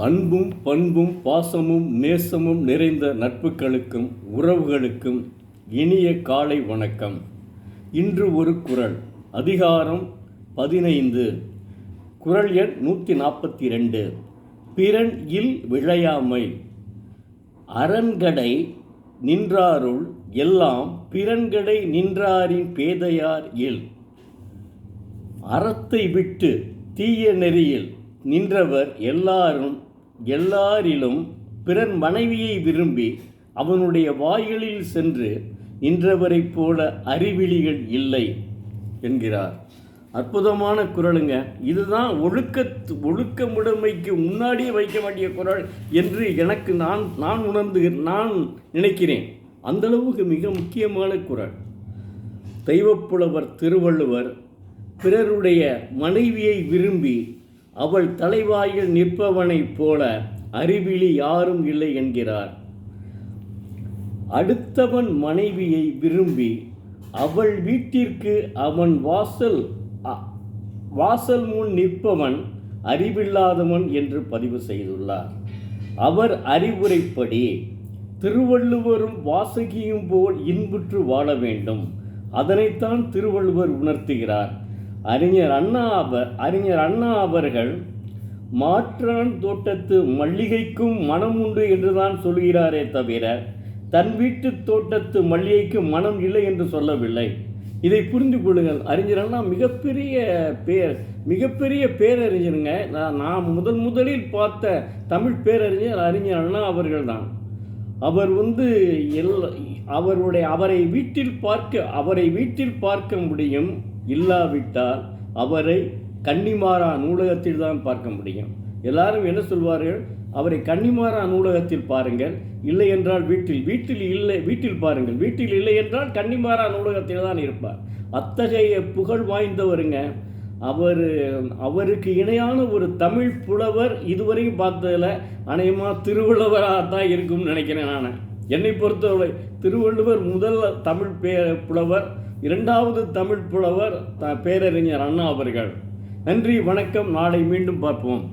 அன்பும் பண்பும் பாசமும் நேசமும் நிறைந்த நட்புகளுக்கும் உறவுகளுக்கும் இனிய காலை வணக்கம். இன்று ஒரு குறள். அதிகாரம் 15, குறள் எண் 142. பிறன் இல் விழையாமை. அரண்கடை நின்றாருள் எல்லாம் பிறன்கடை நின்றாரின் பேதையார் இல். அறத்தை விட்டு தீய நெறியில் நின்றவர் எல்லாரிலும் பிறன் மனைவியை விரும்பி அவனுடைய வாய்களில் சென்று நின்றவரைப் போல அறிவிலிகள் இல்லை என்கிறார். அற்புதமான குறளுங்க. இதுதான் ஒழுக்கமுடைமைக்கு முன்னாடியே வைக்க வேண்டிய குறள் என்று எனக்கு நான் நினைக்கிறேன். அந்தளவுக்கு மிக முக்கியமான குறள். தெய்வப்புலவர் திருவள்ளுவர் பிறருடைய மனைவியை விரும்பி அவள் தலைவாயில் நிற்பவனைப் போல அறிவிலி யாரும் இல்லை என்கிறார். அடுத்தவன் மனைவியை விரும்பி அவள் வீட்டிற்கு அவன் வாசல் முன் நிற்பவன் அறிவில்லாதவன் என்று பதிவு செய்துள்ளார். அவர் அறிவுரைப்படி திருவள்ளுவரும் வாசகியும் போல் இன்புற்று வாழ வேண்டும். அதனைத்தான் திருவள்ளுவர் உணர்த்துகிறார். அறிஞர் அண்ணா அவர்கள் மாற்றான் தோட்டத்து மல்லிகைக்கும் மனம் உண்டு என்றுதான் சொல்கிறாரே தவிர தன் வீட்டு தோட்டத்து மல்லிகைக்கு மனம் இல்லை என்று சொல்லவில்லை. இதை புரிந்து கொள்ளுங்கள். அறிஞர் அண்ணா மிகப்பெரிய பேரறிஞருங்க. நான் முதலில் பார்த்த தமிழ் பேரறிஞர் அறிஞர் அண்ணா அவர்கள் தான். அவர் அவரை வீட்டில் பார்க்க முடியும். இல்லாவிட்டால் அவரை கன்னிமாரா நூலகத்தில் தான் பார்க்க முடியும். எல்லாரும் என்ன சொல்வார்கள்? அவரை கன்னிமாரா நூலகத்தில் பாருங்கள், இல்லை என்றால் வீட்டில் பாருங்கள், வீட்டில் இல்லை என்றால் கன்னிமாரா நூலகத்தில் தான் இருப்பார். அத்தகைய புகழ் வாய்ந்தவருங்க. அவருக்கு இணையான ஒரு தமிழ் புலவர் இதுவரையும் பார்த்ததில் அநேகமாக திருவள்ளுவராக தான் இருக்கும்னு நினைக்கிறேன். நான் என்னை பொறுத்தவரை திருவள்ளுவர் முதல் தமிழ் புலவர், இரண்டாவது தமிழ் புலவர் பேரறிஞர் அண்ணா அவர்கள். நன்றி, வணக்கம். நாளை மீண்டும் பார்ப்போம்.